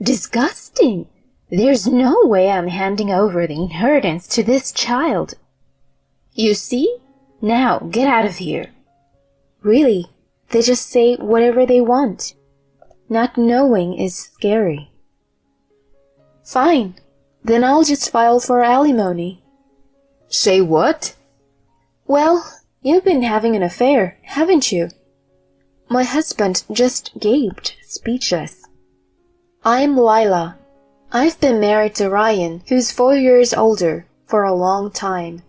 Disgusting! There's no way I'm handing over the inheritance to this child. You see? Now, get out of here. Really, they just say whatever they want. Not knowing is scary. Fine, then I'll just file for alimony. Say what? Well, you've been having an affair, haven't you? My husband just gaped, speechless. I'm Lila. I've been married to Ryan, who's 4 years older, for a long time.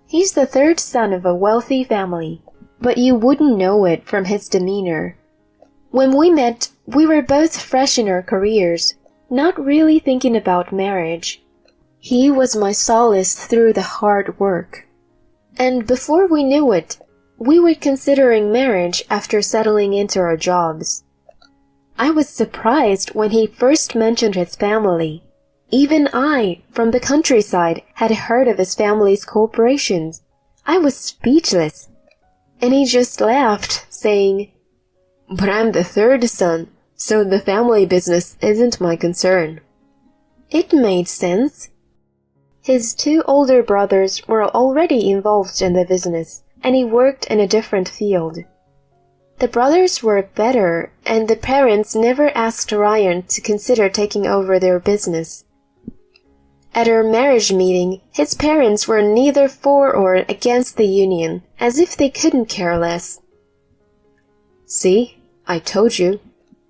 He's the third son of a wealthy family, but you wouldn't know it from his demeanor. When we met, we were both fresh in our careers, not really thinking about marriage. He was my solace through the hard work. And before we knew it, we were considering marriage after settling into our jobs. I was surprised when he first mentioned his family. Even I, from the countryside, had heard of his family's corporations. I was speechless. And he just laughed, saying, "But I'm the third son, so the family business isn't my concern." It made sense. His 2 older brothers were already involved in the business, and he worked in a different field. The brothers were better, and the parents never asked Ryan to consider taking over their business. At our marriage meeting, his parents were neither for or against the union, as if they couldn't care less. See, I told you.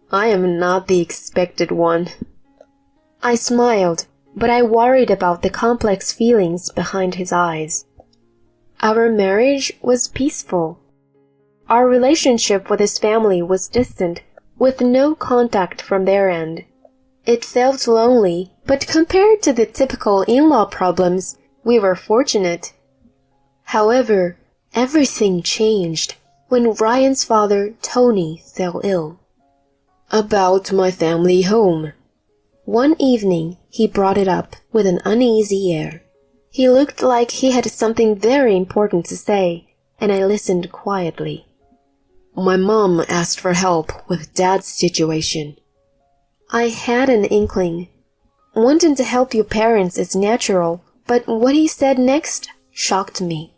I am not the expected one. I smiled, but I worried about the complex feelings behind his eyes. Our marriage was peaceful. Our relationship with his family was distant, with no contact from their end. It felt lonely, but compared to the typical in-law problems, we were fortunate. However, everything changed when Ryan's father, Tony, fell ill. About my family home. One evening, he brought it up with an uneasy air. He looked like he had something very important to say, and I listened quietly. My mom asked for help with Dad's situation. I had an inkling. Wanting to help your parents is natural, but what he said next shocked me.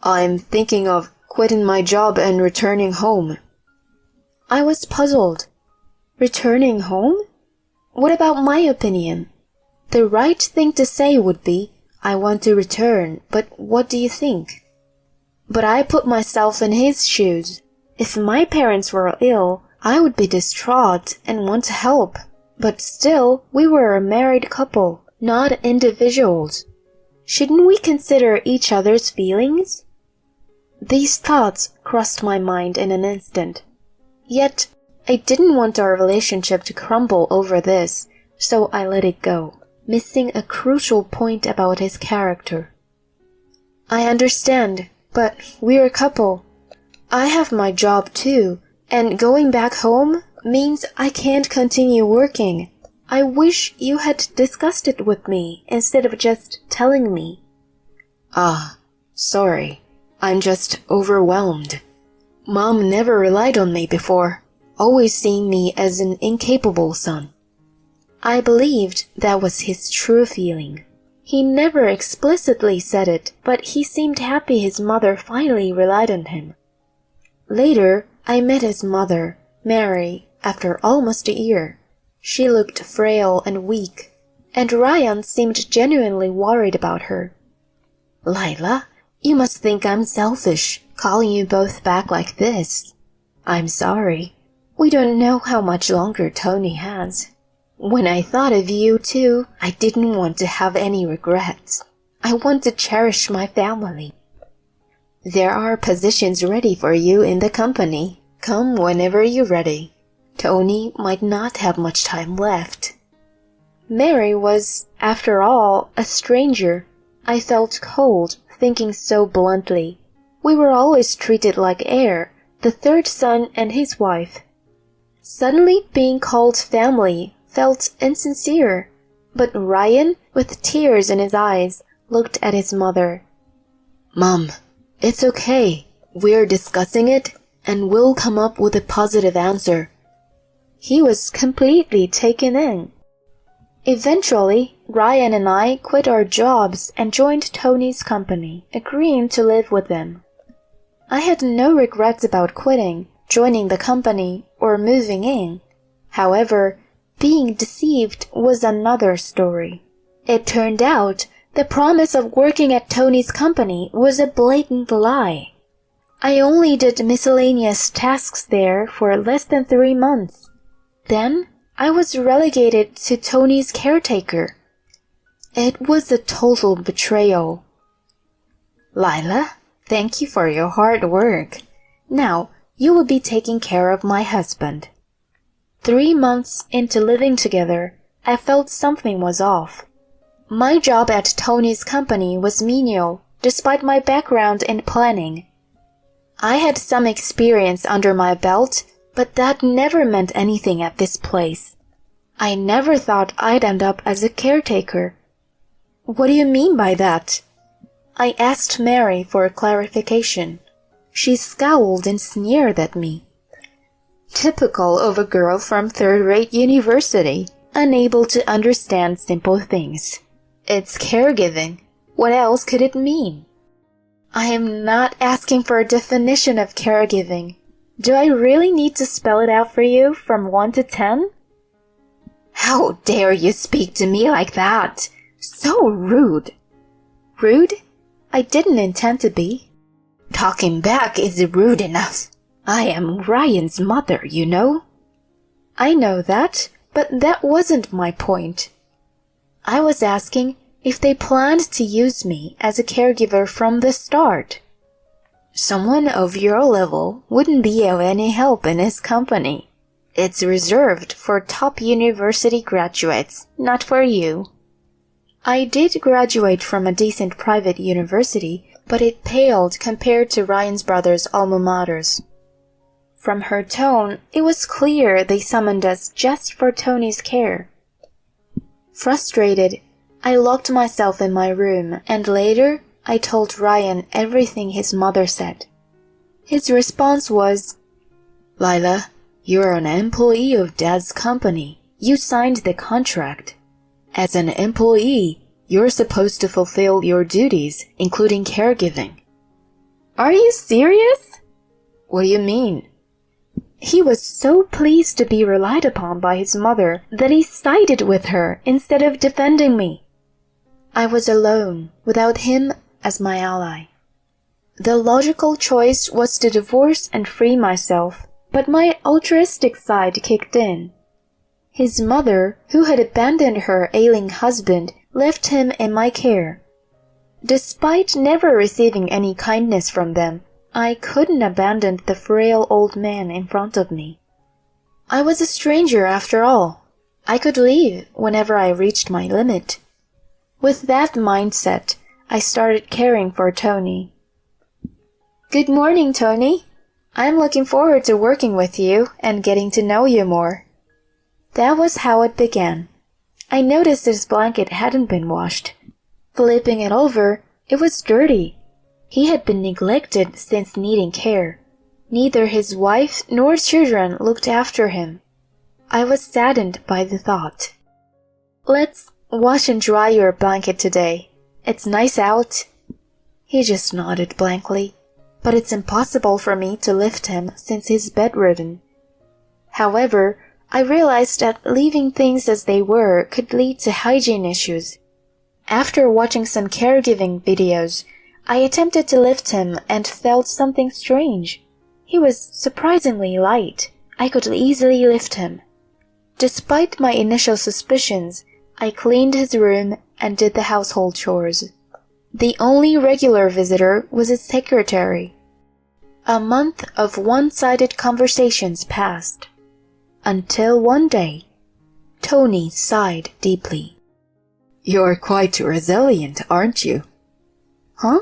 I'm thinking of quitting my job and returning home. I was puzzled. Returning home? What about my opinion? The right thing to say would be, I want to return, but what do you think? But I put myself in his shoes. If my parents were ill, I would be distraught and want to help. But still, we were a married couple, not individuals. Shouldn't we consider each other's feelings? These thoughts crossed my mind in an instant. Yet, I didn't want our relationship to crumble over this, so I let it go, missing a crucial point about his character. I understand, but we're a couple. I have my job too, and going back home means I can't continue working. I wish you had discussed it with me instead of just telling me. Ah, sorry. I'm just overwhelmed. Mom never relied on me before, always seeing me as an incapable son. I believed that was his true feeling. He never explicitly said it, but he seemed happy his mother finally relied on him. Later, I met his mother, Mary, after almost a year. She looked frail and weak, and Ryan seemed genuinely worried about her. Lila, you must think I'm selfish, calling you both back like this. I'm sorry. We don't know how much longer Tony has. When I thought of you too, I didn't want to have any regrets. I want to cherish my family. There are positions ready for you in the company. Come whenever you're ready. Tony might not have much time left. Mary was, after all, a stranger. I felt cold, thinking so bluntly. We were always treated like heir, the third son and his wife. Suddenly being called family felt insincere, but Ryan, with tears in his eyes, looked at his mother. Mom, it's okay. We're discussing it, and we'll come up with a positive answer. He was completely taken in. Eventually, Ryan and I quit our jobs and joined Tony's company, agreeing to live with him. I had no regrets about quitting, joining the company, or moving in. However, being deceived was another story. It turned out the promise of working at Tony's company was a blatant lie. I only did miscellaneous tasks there for less than 3 months. Then, I was relegated to Tony's caretaker. It was a total betrayal. Lila, thank you for your hard work. Now, you will be taking care of my husband. 3 months into living together, I felt something was off. My job at Tony's company was menial, despite my background in planning. I had some experience under my belt, but that never meant anything at this place. I never thought I'd end up as a caretaker. What do you mean by that? I asked Mary for clarification. She scowled and sneered at me. Typical of a girl from third-rate university, unable to understand simple things. It's caregiving. What else could it mean? I am not asking for a definition of caregiving. Do I really need to spell it out for you from 1 to 10? How dare you speak to me like that? So rude. Rude? I didn't intend to be. Talking back is rude enough. I am Ryan's mother, you know. I know that, but that wasn't my point. I was asking if they planned to use me as a caregiver from the start. Someone of your level wouldn't be of any help in his company. It's reserved for top university graduates, not for you. I did graduate from a decent private university, but it paled compared to Ryan's brother's alma maters. From her tone, it was clear they summoned us just for Tony's care. Frustrated, I locked myself in my room, and later I told Ryan everything his mother said. His response was, Lila, you're an employee of Dad's company. You signed the contract. As an employee, you're supposed to fulfill your duties, including caregiving. Are you serious? What do you mean? He was so pleased to be relied upon by his mother that he sided with her instead of defending me. I was alone, without him as my ally. The logical choice was to divorce and free myself, but my altruistic side kicked in. His mother, who had abandoned her ailing husband, left him in my care. Despite never receiving any kindness from them, I couldn't abandon the frail old man in front of me. I was a stranger after all. I could leave whenever I reached my limit. With that mindset, I started caring for Tony. Good morning, Tony. I'm looking forward to working with you and getting to know you more. That was how it began. I noticed his blanket hadn't been washed. Flipping it over, it was dirty. He had been neglected since needing care. Neither his wife nor children looked after him. I was saddened by the thought. Let's wash and dry your blanket today. It's nice out. He just nodded blankly, but it's impossible for me to lift him since he's bedridden. However, I realized that leaving things as they were could lead to hygiene issues. After watching some caregiving videos, I attempted to lift him and felt something strange. He was surprisingly light. I could easily lift him. Despite my initial suspicions, I cleaned his room and did the household chores. The only regular visitor was his secretary. A month of one-sided conversations passed. Until one day, Tony sighed deeply. You're quite resilient, aren't you? Huh?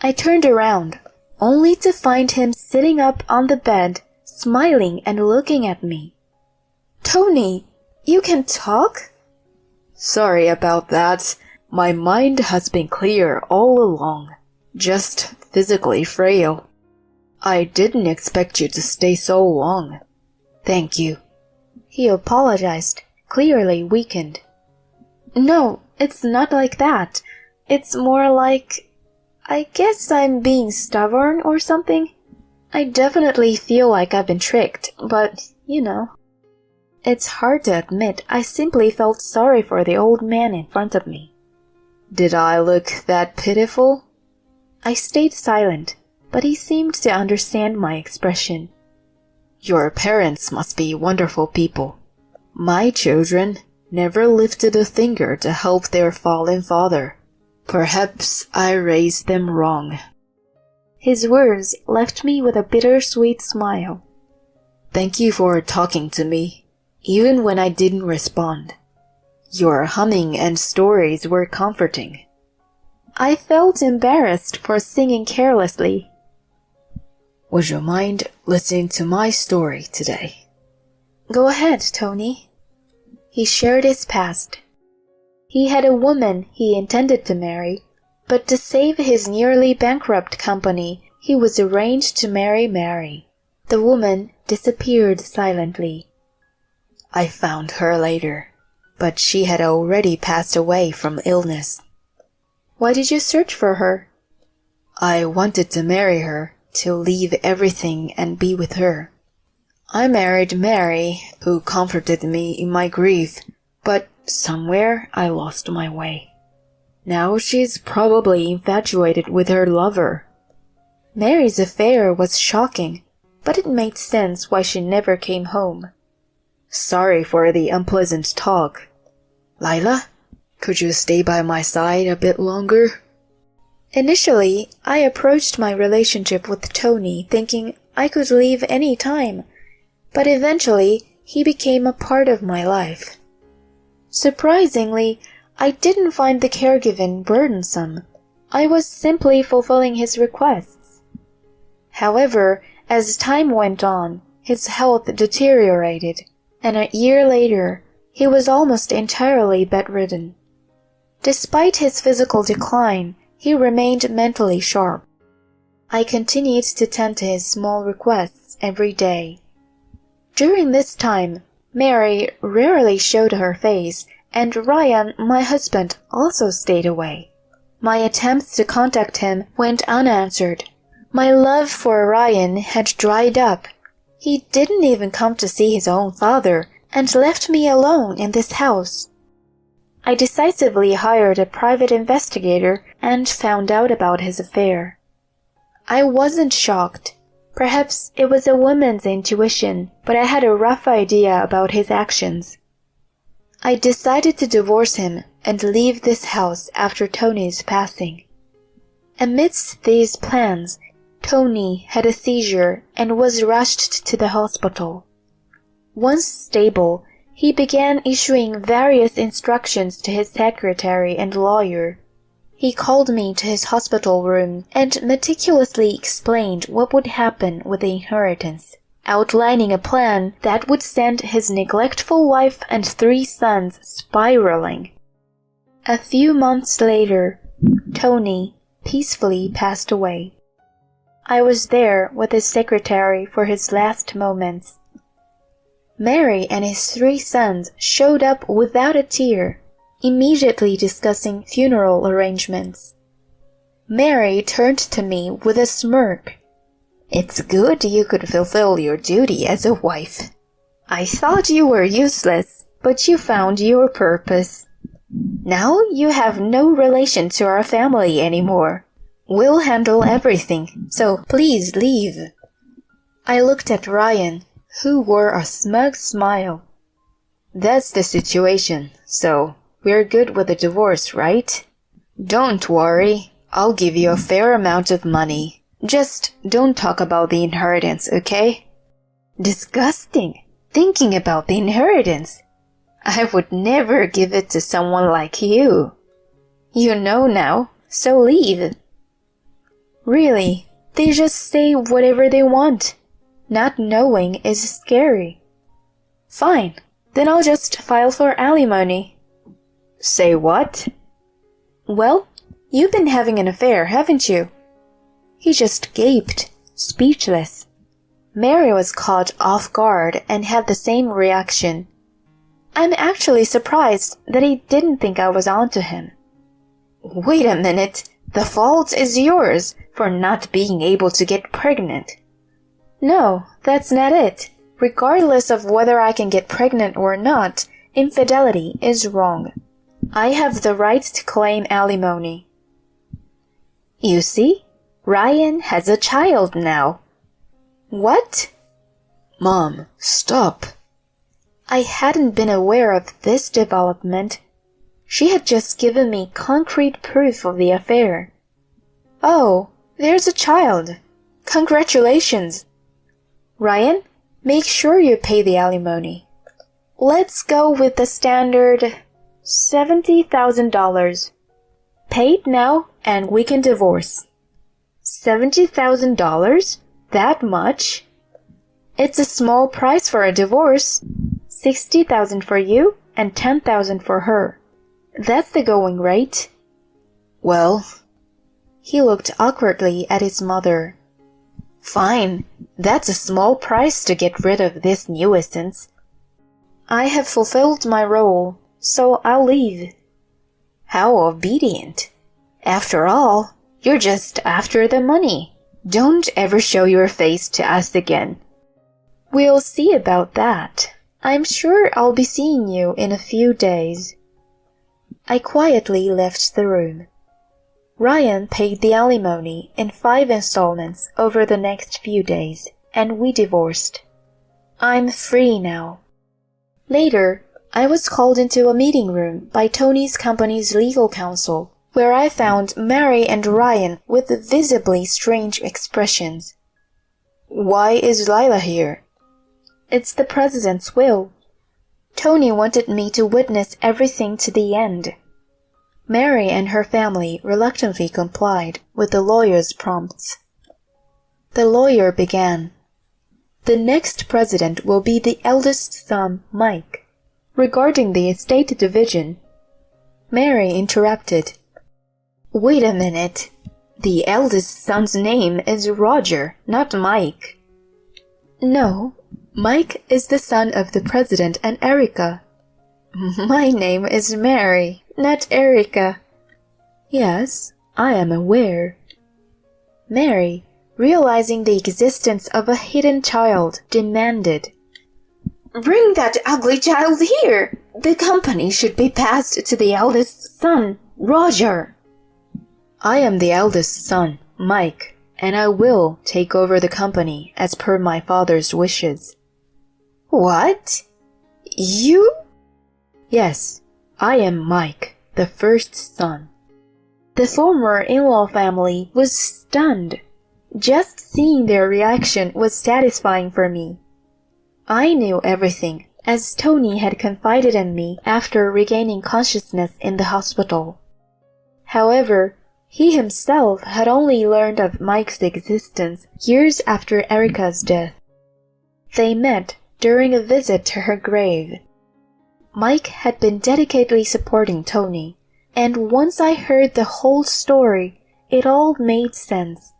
I turned around, only to find him sitting up on the bed, smiling and looking at me. Tony, you can talk? Sorry about that. My mind has been clear all along, just physically frail. I didn't expect you to stay so long. Thank you. He apologized, clearly weakened. No, it's not like that. It's more like... I guess I'm being stubborn or something. I definitely feel like I've been tricked, but, you know. It's hard to admit I simply felt sorry for the old man in front of me. Did I look that pitiful? I stayed silent, but he seemed to understand my expression. Your parents must be wonderful people. My children never lifted a finger to help their fallen father. Perhaps I raised them wrong. His words left me with a bittersweet smile. Thank you for talking to me, even when I didn't respond. Your humming and stories were comforting. I felt embarrassed for singing carelessly. Would you mind listening to my story today? Go ahead, Tony. He shared his past. He had a woman he intended to marry, but to save his nearly bankrupt company, he was arranged to marry Mary. The woman disappeared silently. I found her later, but she had already passed away from illness. Why did you search for her? I wanted to marry her, to leave everything and be with her. I married Mary, who comforted me in my grief, but somewhere I lost my way. Now she's probably infatuated with her lover. Mary's affair was shocking, but it made sense why she never came home. Sorry for the unpleasant talk. Lila, could you stay by my side a bit longer? Initially, I approached my relationship with Tony thinking I could leave any time, but eventually he became a part of my life. Surprisingly, I didn't find the caregiving burdensome. I was simply fulfilling his requests. However, as time went on, his health deteriorated, and a year later, he was almost entirely bedridden. Despite his physical decline, he remained mentally sharp. I continued to tend to his small requests every day. During this time, Mary rarely showed her face, and Ryan, my husband, also stayed away. My attempts to contact him went unanswered. My love for Ryan had dried up. He didn't even come to see his own father, and left me alone in this house. I decisively hired a private investigator and found out about his affair. I wasn't shocked. Perhaps it was a woman's intuition, but I had a rough idea about his actions. I decided to divorce him and leave this house after Tony's passing. Amidst these plans, Tony had a seizure and was rushed to the hospital. Once stable, he began issuing various instructions to his secretary and lawyer. He called me to his hospital room and meticulously explained what would happen with the inheritance, outlining a plan that would send his neglectful wife and 3 sons spiraling. A few months later, Tony peacefully passed away. I was there with his secretary for his last moments. Mary and his 3 sons showed up without a tear, immediately discussing funeral arrangements. Mary turned to me with a smirk. It's good you could fulfill your duty as a wife. I thought you were useless, but you found your purpose. Now you have no relation to our family anymore. We'll handle everything, so please leave. I looked at Ryan, who wore a smug smile. That's the situation, so we're good with the divorce, right? Don't worry, I'll give you a fair amount of money. Just don't talk about the inheritance, okay? Disgusting, thinking about the inheritance. I would never give it to someone like you. You know now, so leave. Really, they just say whatever they want. Not knowing is scary. Fine, then I'll just file for alimony. Say what? Well, you've been having an affair, haven't you? He just gaped, speechless. Mary was caught off guard and had the same reaction. I'm actually surprised that he didn't think I was onto him. Wait a minute, the fault is yours for not being able to get pregnant. No, that's not it. Regardless of whether I can get pregnant or not, infidelity is wrong. I have the right to claim alimony. You see, Ryan has a child now. What? Mom, stop. I hadn't been aware of this development. She had just given me concrete proof of the affair. Oh, there's a child. Congratulations. Ryan, make sure you pay the alimony. Let's go with the standard $70,000. Pay it now and we can divorce. $70,000? That much? It's a small price for a divorce. $60,000 for you and $10,000 for her. That's the going rate. Well, he looked awkwardly at his mother. Fine, that's a small price to get rid of this nuisance. I have fulfilled my role, so I'll leave. How obedient. After all, you're just after the money. Don't ever show your face to us again. We'll see about that. I'm sure I'll be seeing you in a few days. I quietly left the room. Ryan paid the alimony in 5 installments over the next few days, and we divorced. I'm free now. Later, I was called into a meeting room by Tony's company's legal counsel, where I found Mary and Ryan with visibly strange expressions. Why is Lila here? It's the president's will. Tony wanted me to witness everything to the end. Mary and her family reluctantly complied with the lawyer's prompts. The lawyer began. The next president will be the eldest son, Mike. Regarding the estate division, Mary interrupted. Wait a minute. The eldest son's name is Roger, not Mike. No, Mike is the son of the president and Erica. My name is Mary, not Erica. Yes, I am aware. Mary, realizing the existence of a hidden child, demanded. Bring that ugly child here! The company should be passed to the eldest son, Roger. I am the eldest son, Mike, and I will take over the company as per my father's wishes. What? You? Yes, I am Mike, the first son. The former in-law family was stunned. Just seeing their reaction was satisfying for me. I knew everything, as Tony had confided in me after regaining consciousness in the hospital. However, he himself had only learned of Mike's existence years after Erica's death. They met during a visit to her grave. Mike had been dedicatedly supporting Tony, and once I heard the whole story, it all made sense.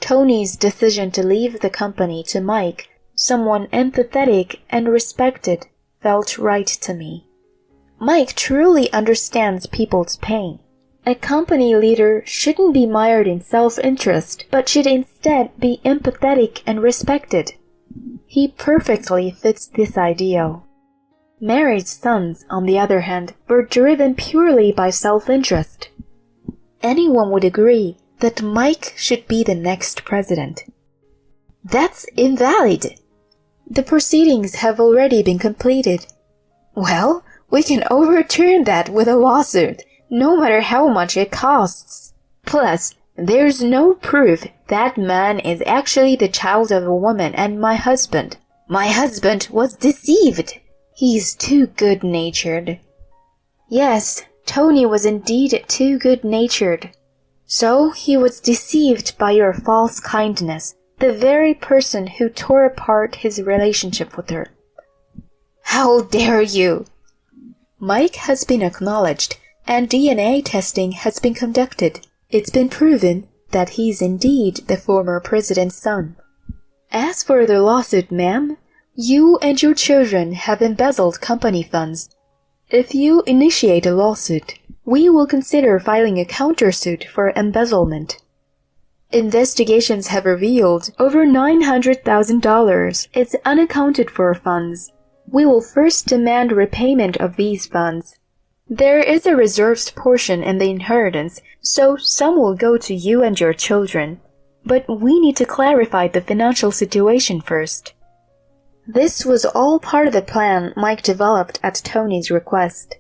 Tony's decision to leave the company to Mike, someone empathetic and respected, felt right to me. Mike truly understands people's pain. A company leader shouldn't be mired in self-interest, but should instead be empathetic and respected. He perfectly fits this ideal. Mary's sons, on the other hand, were driven purely by self-interest. Anyone would agree that Mike should be the next president. That's invalid. The proceedings have already been completed. Well, we can overturn that with a lawsuit, no matter how much it costs. Plus, there's no proof that man is actually the child of a woman and my husband. My husband was deceived. He's too good-natured. Yes, Tony was indeed too good-natured. So he was deceived by your false kindness, the very person who tore apart his relationship with her. How dare you! Mike has been acknowledged, and DNA testing has been conducted. It's been proven that he's indeed the former president's son. As for the lawsuit, ma'am, you and your children have embezzled company funds. If you initiate a lawsuit, we will consider filing a countersuit for embezzlement. Investigations have revealed over $900,000 is unaccounted for funds. We will first demand repayment of these funds. There is a reserved portion in the inheritance, so some will go to you and your children. But we need to clarify the financial situation first. This was all part of the plan Mike developed at Tony's request.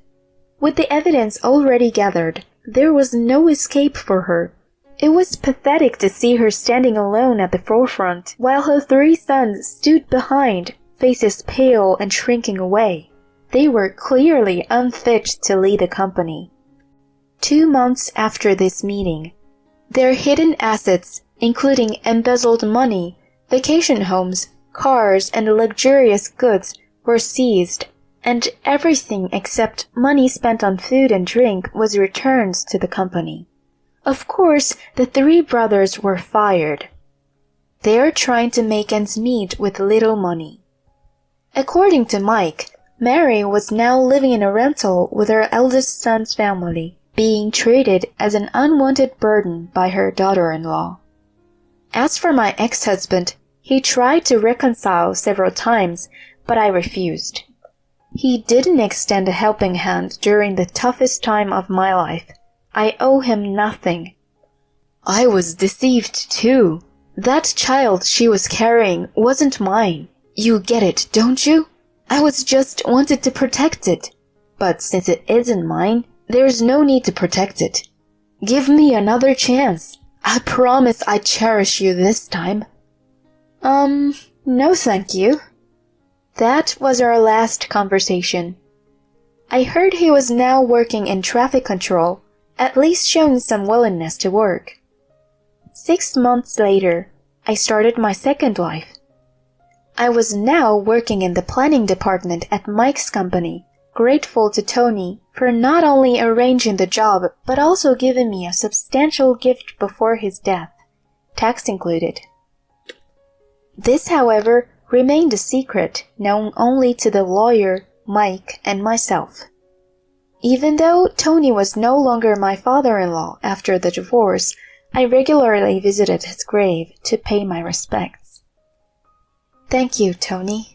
With the evidence already gathered, there was no escape for her. It was pathetic to see her standing alone at the forefront, while her 3 sons stood behind, faces pale and shrinking away. They were clearly unfit to lead the company. 2 months after this meeting, their hidden assets, including embezzled money, vacation homes, cars, and luxurious goods, were seized, and everything except money spent on food and drink was returned to the company. Of course, the 3 brothers were fired. They are trying to make ends meet with little money. According to Mike, Mary was now living in a rental with her eldest son's family, being treated as an unwanted burden by her daughter-in-law. As for my ex-husband, he tried to reconcile several times, but I refused. He didn't extend a helping hand during the toughest time of my life. I owe him nothing. I was deceived too. That child she was carrying wasn't mine. You get it, don't you? I was just wanted to protect it. But since it isn't mine, there's no need to protect it. Give me another chance. I promise I cherish you this time. No thank you. That was our last conversation. I heard he was now working in traffic control, at least showing some willingness to work. 6 months later, I started my second life. I was now working in the planning department at Mike's company, grateful to Tony for not only arranging the job but also giving me a substantial gift before his death, tax included. This, however, remained a secret known only to the lawyer, Mike, and myself. Even though Tony was no longer my father-in-law after the divorce, I regularly visited his grave to pay my respects. Thank you, Tony.